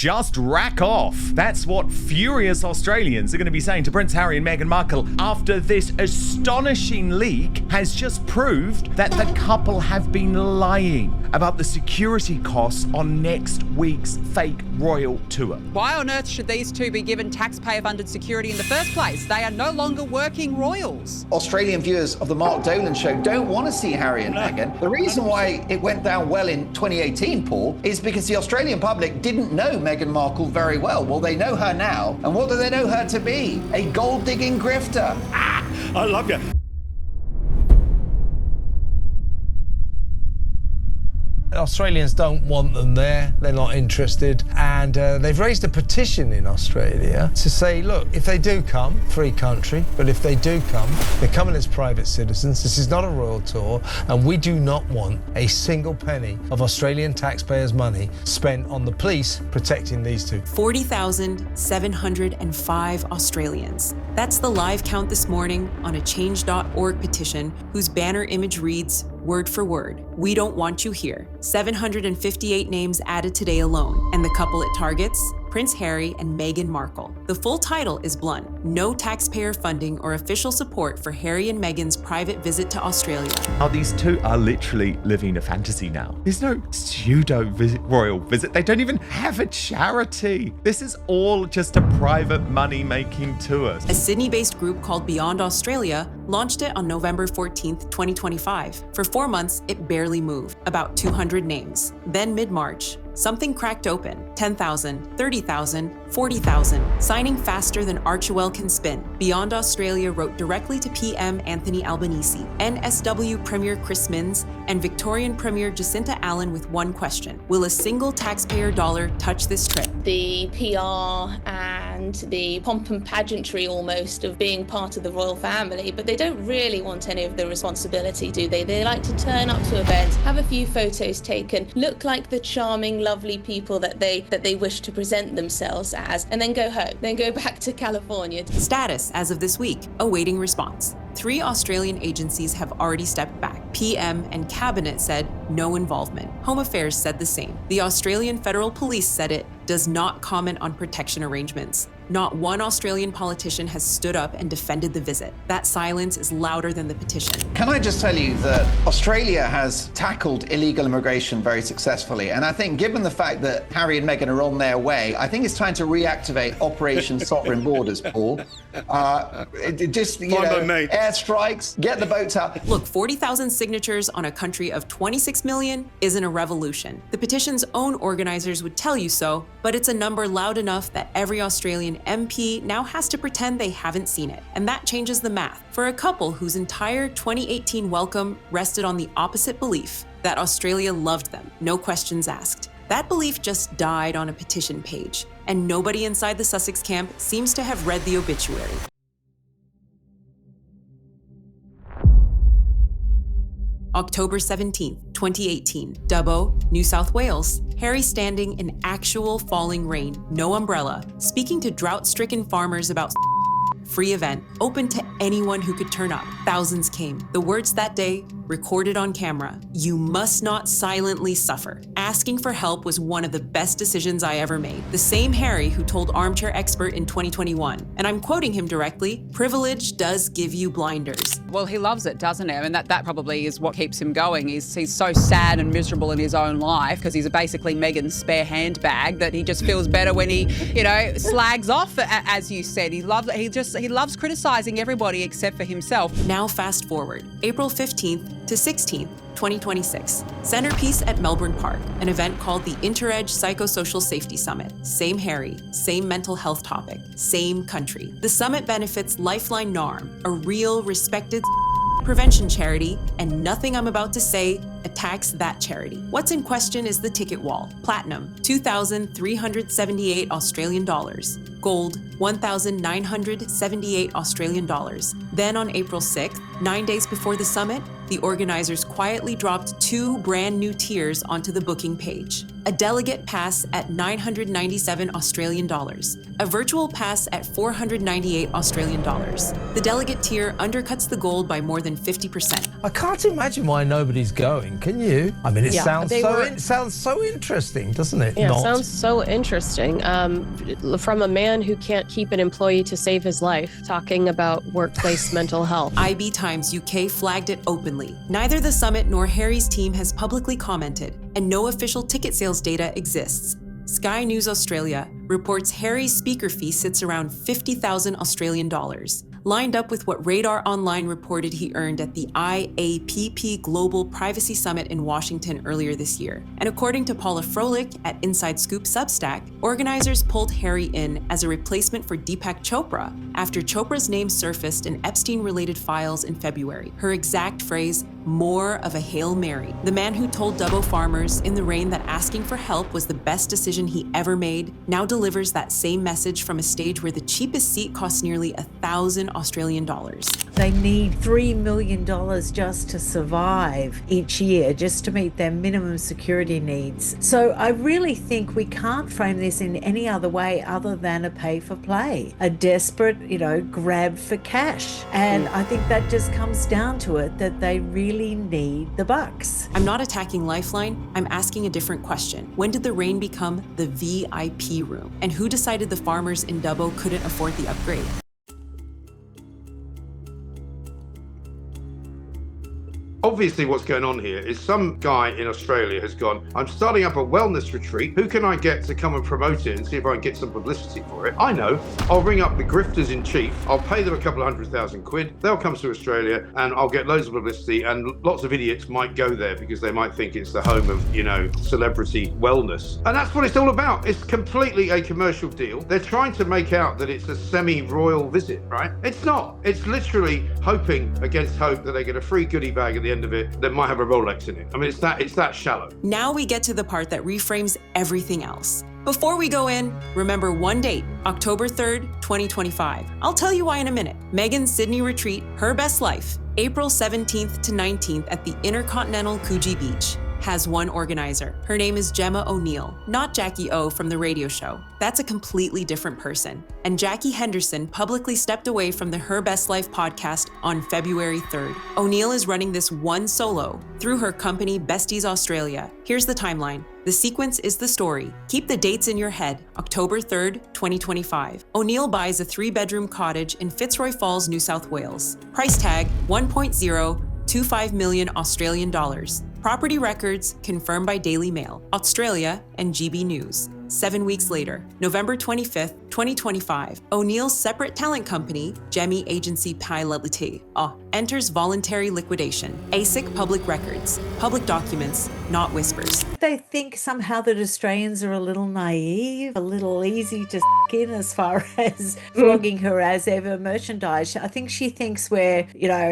just rack off. That's what furious Australians are going to be saying to Prince Harry and Meghan Markle after this astonishing leak has just proved that the couple have been lying about the security costs on next week's fake royal tour. Why on earth should these two be given taxpayer-funded security in the first place? They are no longer working royals. Australian viewers of the Mark Dolan show don't want to see Harry and Meghan. The reason why it went down well in 2018, Paul, is because the Australian public didn't know Meghan Markle very well. Well, they know her now. And what do they know her to be? A gold-digging grifter. I love you. Australians don't want them there, they're not interested, and they've raised a petition in Australia to say, look, if they do come, free country, but if they do come, they're coming as private citizens. This is not a royal tour, and we do not want a single penny of Australian taxpayers' money spent on the police protecting these two. 40,705 Australians. That's the live count this morning on a change.org petition whose banner image reads, word for word, we don't want you here. 758 names added today alone, and the couple it targets, Prince Harry and Meghan Markle. The full title is blunt: no taxpayer funding or official support for Harry and Meghan's private visit to Australia. Now, these two are literally living a fantasy now. There's no royal visit. They don't even have a charity. This is all just a private money-making tour. A Sydney-based group called Beyond Australia launched it on November 14th, 2025. For 4 months, it barely moved, about 200 names. Then mid-March, something cracked open. 10,000, 30,000, 40,000, signing faster than Archewell can spin. Beyond Australia wrote directly to PM Anthony Albanese, NSW Premier Chris Minns, and Victorian Premier Jacinta Allen with one question: will a single taxpayer dollar touch this trip? The PR and the pomp and pageantry almost of being part of the royal family, but they don't really want any of the responsibility, do they? They like to turn up to events, have a few photos taken, look like the charming, lovely people that they wish to present themselves as, and then go home, then go back to California. Status as of this week, awaiting response. 3 Australian agencies have already stepped back. PM and Cabinet said no involvement. Home Affairs said the same. The Australian Federal Police said it does not comment on protection arrangements. Not one Australian politician has stood up and defended the visit. That silence is louder than the petition. Can I just tell you that Australia has tackled illegal immigration very successfully, and I think given the fact that Harry and Meghan are on their way, I think it's time to reactivate Operation Sovereign Borders, Paul. Airstrikes, get the boats out. Look, 40,000 signatures on a country of 26 million isn't a revolution. The petition's own organizers would tell you so, but it's a number loud enough that every Australian MP now has to pretend they haven't seen it. And that changes the math for a couple whose entire 2018 welcome rested on the opposite belief that Australia loved them, no questions asked. That belief just died on a petition page, and nobody inside the Sussex camp seems to have read the obituary. October 17th, 2018, Dubbo, New South Wales. Harry standing in actual falling rain, no umbrella, speaking to drought-stricken farmers about free event, open to anyone who could turn up. Thousands came. The words that day, recorded on camera: you must not silently suffer. Asking for help was one of the best decisions I ever made. The same Harry who told Armchair Expert in 2021, and I'm quoting him directly, privilege does give you blinders. Well, he loves it, doesn't he? I mean, that probably is what keeps him going. He's so sad and miserable in his own life because he's basically Meghan's spare handbag that he just feels better when he, slags off, as you said. He loves criticising everybody except for himself. Now fast forward, April 15th to 16th, 2026. Centerpiece at Melbourne Park, an event called the InterEdge Psychosocial Safety Summit. Same Harry, same mental health topic, same country. The summit benefits Lifeline NARM, a real, respected prevention charity, and nothing I'm about to say attacks that charity. What's in question is the ticket wall. Platinum, 2,378 Australian dollars. Gold, 1,978 Australian dollars. Then on April 6th, 9 days before the summit, the organizers quietly dropped 2 brand new tiers onto the booking page. a delegate pass at 997 Australian dollars, a virtual pass at 498 Australian dollars. The delegate tier undercuts the gold by more than 50%. I can't imagine why nobody's going, can you? I mean, it sounds so interesting, doesn't it? Yeah, it sounds so interesting. From a man who can't keep an employee to save his life, talking about workplace mental health. IB Times UK flagged it openly. Neither the summit nor Harry's team has publicly commented, and no official ticket sales data exists. Sky News Australia reports Harry's speaker fee sits around 50,000 Australian dollars, lined up with what Radar Online reported he earned at the IAPP Global Privacy Summit in Washington earlier this year. And according to Paula Froelich at Inside Scoop Substack, organizers pulled Harry in as a replacement for Deepak Chopra after Chopra's name surfaced in Epstein-related files in February. Her exact phrase, "more of a Hail Mary." The man who told Dubbo farmers in the rain that asking for help was the best decision he ever made now delivers that same message from a stage where the cheapest seat costs nearly 1,000 Australian dollars. They need $3 million just to survive each year, just to meet their minimum security needs. So I really think we can't frame this in any other way other than a pay for play, a desperate, grab for cash. And I think that just comes down to it, that they really need the bucks. I'm not attacking Lifeline, I'm asking a different question. When did the rain become the VIP room? And who decided the farmers in Dubbo couldn't afford the upgrade? Obviously what's going on here is some guy in Australia has gone, I'm starting up a wellness retreat. Who can I get to come and promote it and see if I can get some publicity for it? I know. I'll ring up the grifters in chief. I'll pay them a couple of £100,000. They'll come to Australia and I'll get loads of publicity, and lots of idiots might go there because they might think it's the home of, celebrity wellness. And that's what it's all about. It's completely a commercial deal. They're trying to make out that it's a semi-royal visit, right? It's not. It's literally hoping against hope that they get a free goodie bag at the end of it that might have a Rolex in it. I mean, it's that shallow. Now we get to the part that reframes everything else. Before we go in, remember one date, October 3rd, 2025. I'll tell you why in a minute. Meghan's Sydney retreat, Her Best Life, April 17th to 19th at the Intercontinental Coogee Beach, has one organizer. Her name is Gemma O'Neill, not Jackie O from the radio show. That's a completely different person. And Jackie Henderson publicly stepped away from the Her Best Life podcast on February 3rd. O'Neill is running this one solo through her company Besties Australia. Here's the timeline. The sequence is the story. Keep the dates in your head. October 3rd, 2025. O'Neill buys a 3-bedroom cottage in Fitzroy Falls, New South Wales. Price tag 1.025 million Australian dollars. Property records confirmed by Daily Mail, Australia, and GB News. 7 weeks later, November 25th, 2025, O'Neill's separate talent company, Gemmy Agency Pilotity, enters voluntary liquidation. ASIC Public Records, public documents, not whispers. They think somehow that Australians are a little naive, a little easy to in as far as flogging her as ever merchandise. I think she thinks we're,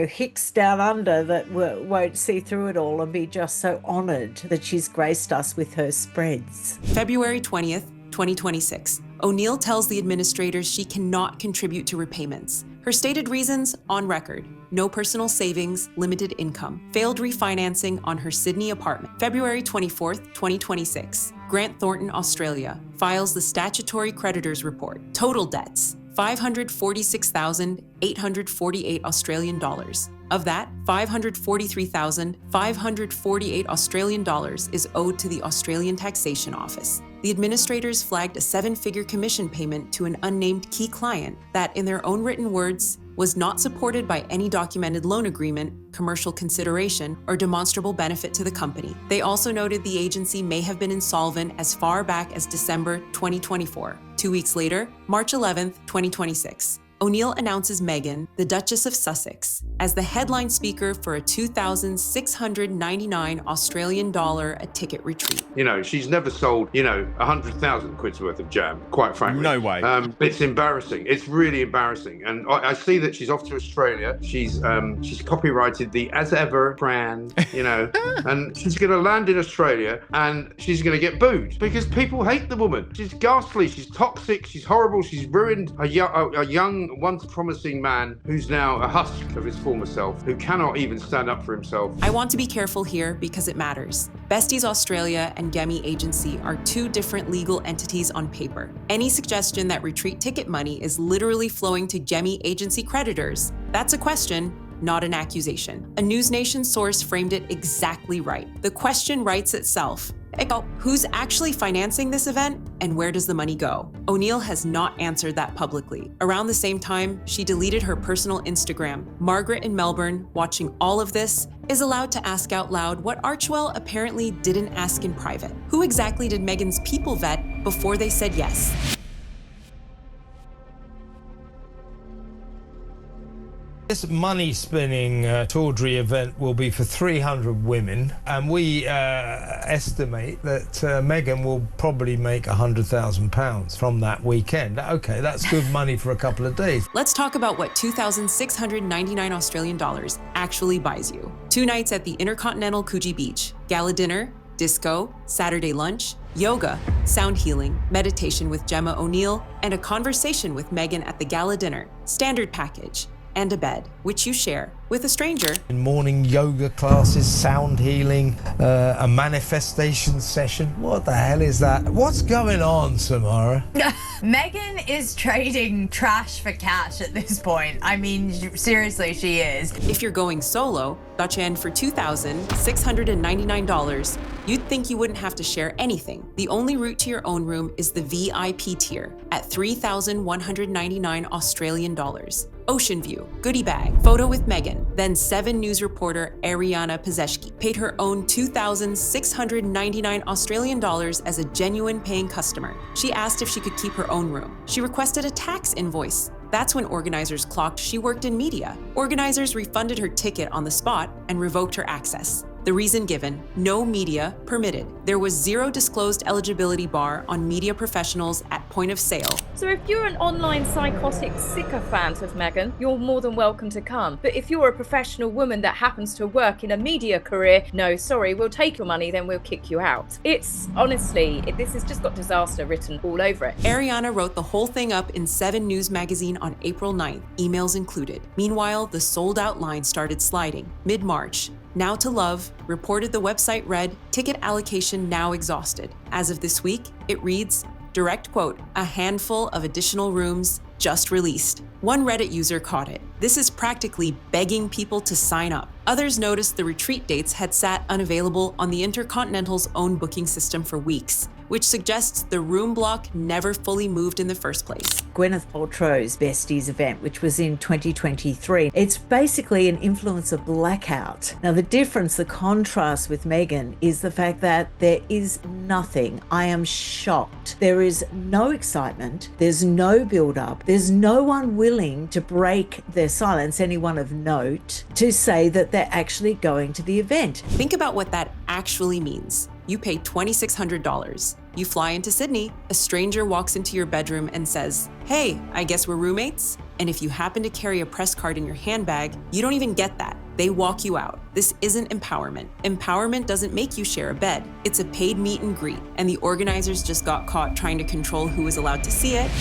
hicks down under that won't see through it all and be just so honoured that she's graced us with her spreads. February 20th, 2026. O'Neill tells the administrators she cannot contribute to repayments. Her stated reasons on record: no personal savings, limited income, failed refinancing on her Sydney apartment. February 24th, 2026. Grant Thornton, Australia, files the statutory creditors report. Total debts: 546,848 Australian dollars. Of that, 543,548 Australian dollars is owed to the Australian Taxation Office. The administrators flagged a 7-figure commission payment to an unnamed key client that, in their own written words, was not supported by any documented loan agreement, commercial consideration, or demonstrable benefit to the company. They also noted the agency may have been insolvent as far back as December 2024. 2 weeks later, March 11th, 2026. O'Neill announces Meghan, the Duchess of Sussex, as the headline speaker for a 2,699 Australian dollar a ticket retreat. She's never sold, 100,000 quid's worth of jam, quite frankly. No way. It's embarrassing. It's really embarrassing. And I see that she's off to Australia. She's copyrighted the As Ever brand, and she's going to land in Australia and she's going to get booed because people hate the woman. She's ghastly. She's toxic. She's horrible. She's ruined a young once promising man who's now a husk of his former self, who cannot even stand up for himself. I want to be careful here because it matters. Besties Australia and Gemi Agency are two different legal entities on paper. Any suggestion that retreat ticket money is literally flowing to Gemi Agency creditors, that's a question, not an accusation. A News Nation source framed it exactly right. The question writes itself. Who's actually financing this event, and where does the money go? O'Neill has not answered that publicly. Around the same time, she deleted her personal Instagram. Margaret in Melbourne, watching all of this, is allowed to ask out loud what Archewell apparently didn't ask in private. Who exactly did Meghan's people vet before they said yes? This money-spinning tawdry event will be for 300 women, and we estimate that Meghan will probably make £100,000 from that weekend. Okay, that's good money for a couple of days. Let's talk about what 2,699 Australian dollars actually buys you. 2 nights at the Intercontinental Coogee Beach, gala dinner, disco, Saturday lunch, yoga, sound healing, meditation with Gemma O'Neill, and a conversation with Meghan at the gala dinner. Standard package. And a bed, which you share with a stranger. Morning yoga classes, sound healing, a manifestation session. What the hell is that? What's going on, Samara? Meghan is trading trash for cash at this point. I mean, seriously, she is. If you're going solo, got you in for $2,699, you'd think you wouldn't have to share anything. The only route to your own room is the VIP tier at 3,199 Australian dollars. Ocean view, goodie bag, photo with Meghan. Then 7 News reporter Ariana Pazeshki paid her own 2,699 Australian dollars as a genuine paying customer. She asked if she could keep her own room. She requested a tax invoice. That's when organizers clocked she worked in media. Organizers refunded her ticket on the spot and revoked her access. The reason given, no media permitted. There was 0 disclosed eligibility bar on media professionals at point of sale. So if you're an online psychotic sycophant of Meghan, you're more than welcome to come. But if you're a professional woman that happens to work in a media career, no, sorry, we'll take your money, then we'll kick you out. It's honestly, this has just got disaster written all over it. Ariana wrote the whole thing up in 7 News magazine on April 9th, emails included. Meanwhile, the sold-out line started sliding. Mid-March, Now to Love reported the website read, ticket allocation now exhausted. As of this week, it reads, direct quote, a handful of additional rooms just released. One Reddit user caught it. This is practically begging people to sign up. Others noticed the retreat dates had sat unavailable on the Intercontinental's own booking system for weeks, which suggests the room block never fully moved in the first place. Gwyneth Paltrow's Besties event, which was in 2023. It's basically an influencer blackout. Now, the difference, the contrast with Meghan is the fact that there is nothing. I am shocked. There is no excitement. There's no build-up. There's no one willing to break their silence, anyone of note, to say that they're actually going to the event. Think about what that actually means. You pay $2,600. You fly into Sydney, a stranger walks into your bedroom and says, hey, I guess we're roommates? And if you happen to carry a press card in your handbag, you don't even get that. They walk you out. This isn't empowerment. Empowerment doesn't make you share a bed. It's a paid meet and greet, and the organizers just got caught trying to control who was allowed to see it.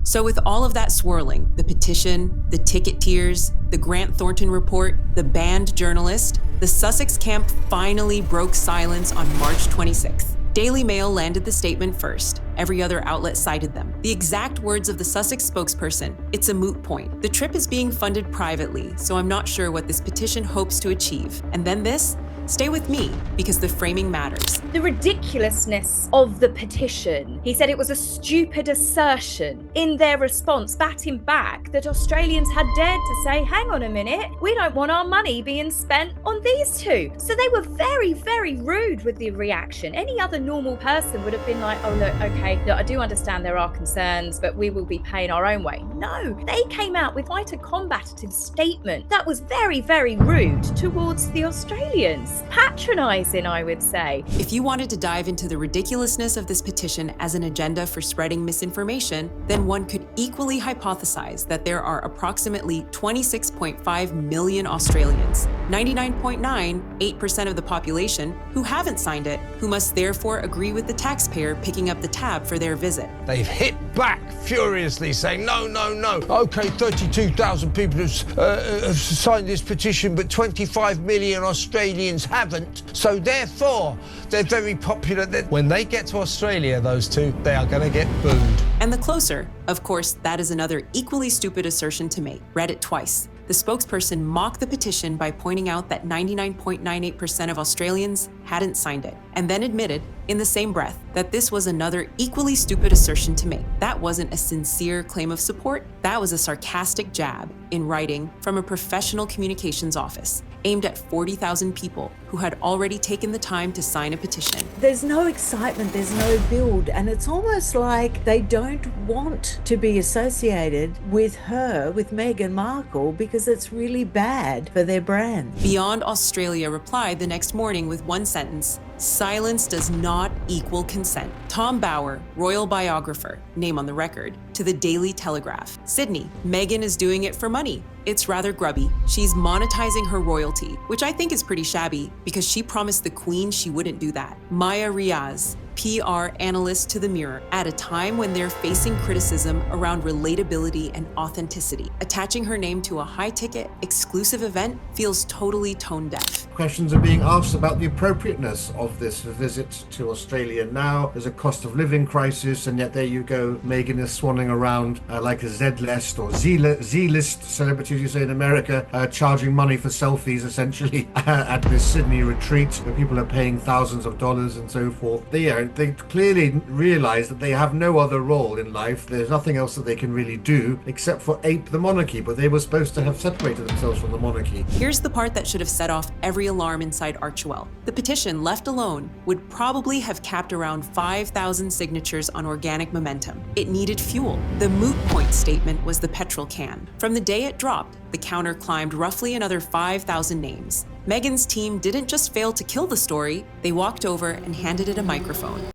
So with all of that swirling, the petition, the ticket tiers, the Grant Thornton report, the banned journalist, the Sussex camp finally broke silence on March 26th. Daily Mail landed the statement first. Every other outlet cited them. The exact words of the Sussex spokesperson, it's a moot point. The trip is being funded privately, so I'm not sure what this petition hopes to achieve. And then this? Stay with me, because the framing matters. The ridiculousness of the petition. He said it was a stupid assertion. In their response, batting back, that Australians had dared to say, hang on a minute, we don't want our money being spent on these two. So they were very, very rude with the reaction. Any other normal person would have been like, oh, look, okay, look, I do understand there are concerns, but we will be paying our own way. No, they came out with quite a combative statement that was very, very rude towards the Australians. Patronising, I would say. If you wanted to dive into the ridiculousness of this petition as an agenda for spreading misinformation, then one could equally hypothesize that there are approximately 26.5 million Australians, 99.98% of the population, who haven't signed it, who must therefore agree with the taxpayer picking up the tab for their visit. They've hit back furiously, saying, no, no, no. OK, 32,000 people have signed this petition, but 25 million Australians haven't. So therefore, they're very popular. When they get to Australia, those two, they are going to get booed. And the closer, of course, that is another equally stupid assertion to make. Read it twice. The spokesperson mocked the petition by pointing out that 99.98% of Australians hadn't signed it, and then admitted, in the same breath, that this was another equally stupid assertion to make. That wasn't a sincere claim of support, that was a sarcastic jab in writing from a professional communications office aimed at 40,000 people who had already taken the time to sign a petition. There's no excitement, there's no build, and it's almost like they don't want to be associated with her, with Meghan Markle, because it's really bad for their brand. Beyond Australia replied the next morning with one sentence: silence does not equal consent. Tom Bower, royal biographer, name on the record, to the Daily Telegraph. Sydney, Meghan is doing it for money. It's rather grubby. She's monetizing her royalty, which I think is pretty shabby because she promised the Queen she wouldn't do that. Maya Riaz, PR analyst to The Mirror, at a time when they're facing criticism around relatability and authenticity. Attaching her name to a high-ticket, exclusive event feels totally tone-deaf. Questions are being asked about the appropriateness of this visit to Australia now. There's a cost of living crisis, and yet there you go, Meghan is swanning around like a Z-list or Z-list celebrity, as you say in America, charging money for selfies, essentially, at this Sydney retreat, where people are paying thousands of dollars and so forth. They clearly realize that they have no other role in life. There's nothing else that they can really do except for ape the monarchy, but they were supposed to have separated themselves from the monarchy. Here's the part that should have set off every alarm inside Archewell. The petition, left alone, would probably have capped around 5,000 signatures on organic momentum. It needed fuel. The moot point statement was the petrol can. From the day it dropped, the counter climbed roughly another 5,000 names. Meghan's team didn't just fail to kill the story, they walked over and handed it a microphone.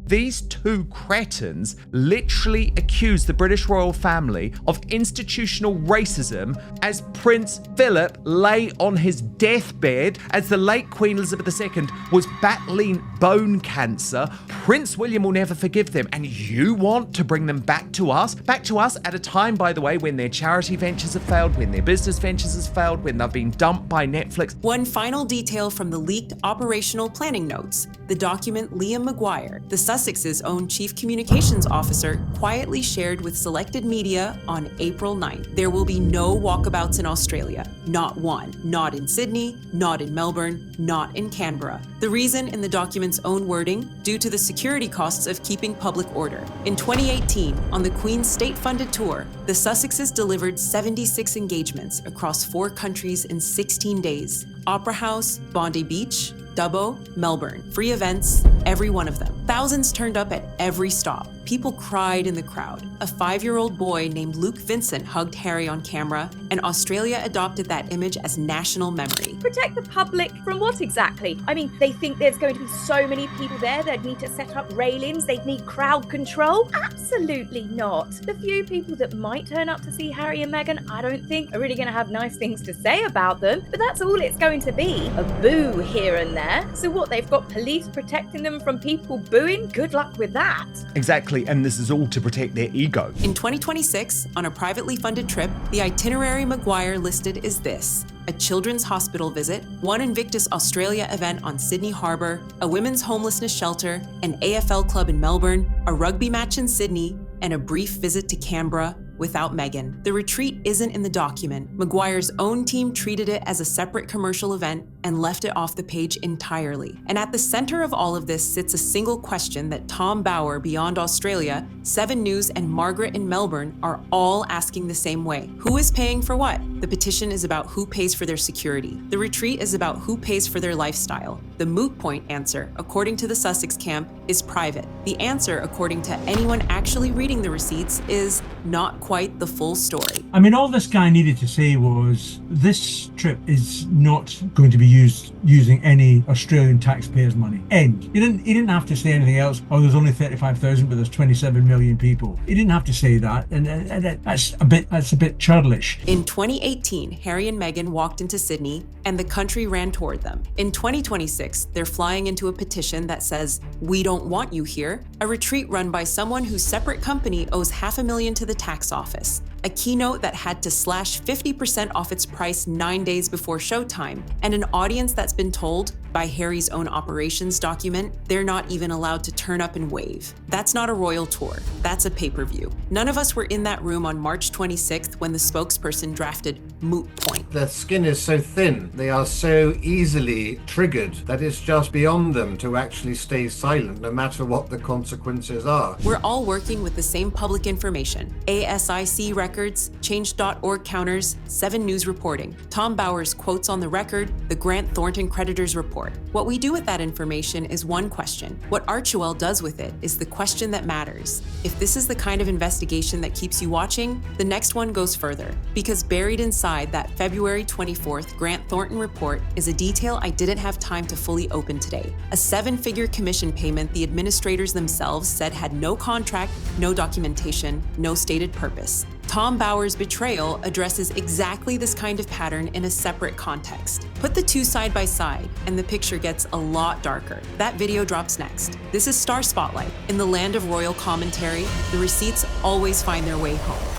These two cretins literally accused the British royal family of institutional racism as Prince Philip lay on his deathbed as the late Queen Elizabeth II was battling bone cancer. Prince William will never forgive them, and you want to bring them back to us at a time, by the way, when their charity ventures have failed, when their business ventures have failed, when they've been dumped by Netflix. One final detail from the leaked operational planning notes: the document Liam Maguire, the Sussex's own chief communications officer, quietly shared with selected media on April 9th. There will be no walkabouts in Australia. Not one. Not in Sydney, not in Melbourne, not in Canberra. The reason, in the document's own wording, due to the security costs of keeping public order. In 2018, on the Queen's state-funded tour, the Sussexes delivered 76 engagements across 4 countries in 16 days. Opera House, Bondi Beach, Dubbo, Melbourne. Free events, every one of them. Thousands turned up at every stop. People cried in the crowd. A 5-year-old boy named Luke Vincent hugged Harry on camera, and Australia adopted that image as national memory. Protect the public from what exactly? I mean, they think there's going to be so many people there, they'd need to set up railings, they'd need crowd control? Absolutely not. The few people that might turn up to see Harry and Meghan, I don't think are really going to have nice things to say about them, but that's all it's going to be. A boo here and there. So what, they've got police protecting them from people booing? Good luck with that. Exactly, and this is all to protect their ego. In 2026, on a privately funded trip, the itinerary Maguire listed is this: a children's hospital visit, one Invictus Australia event on Sydney Harbour, a women's homelessness shelter, an AFL club in Melbourne, a rugby match in Sydney, and a brief visit to Canberra without Meghan. The retreat isn't in the document. Maguire's own team treated it as a separate commercial event and left it off the page entirely. And at the center of all of this sits a single question that Tom Bower, Beyond Australia, 7 News, and Margaret in Melbourne are all asking the same way. Who is paying for what? The petition is about who pays for their security. The retreat is about who pays for their lifestyle. The moot point answer, according to the Sussex camp, is private. The answer, according to anyone actually reading the receipts, is not quite the full story. I mean, all this guy needed to say was, this trip is not going to be used using any Australian taxpayers' money. End. He didn't have to say anything else. Oh, there's only 35,000, but there's 27 million people. He didn't have to say that, and that's a bit churlish. In 2018, Harry and Meghan walked into Sydney, and the country ran toward them. In 2026, they're flying into a petition that says, "We don't want you here," a retreat run by someone whose separate company owes $500,000 to the tax office, a keynote that had to slash 50% off its price 9 days before showtime, and an audience that's been told, by Harry's own operations document, they're not even allowed to turn up and wave. That's not a royal tour, that's a pay-per-view. None of us were in that room on March 26th when the spokesperson drafted moot point. Their skin is so thin, they are so easily triggered that it's just beyond them to actually stay silent no matter what the consequences are. We're all working with the same public information: ASIC records, Change.org counters, 7 News reporting, Tom Bowers' quotes on the record, the Grant Thornton creditors report. What we do with that information is one question. What Archewell does with it is the question that matters. If this is the kind of investigation that keeps you watching, the next one goes further, because buried inside that February 24th Grant Thornton report is a detail I didn't have time to fully open today. A 7-figure commission payment the administrators themselves said had no contract, no documentation, no stated purpose. Tom Bowers' betrayal addresses exactly this kind of pattern in a separate context. Put the two side by side, and the picture gets a lot darker. That video drops next. This is Star Spotlight. In the land of royal commentary, the receipts always find their way home.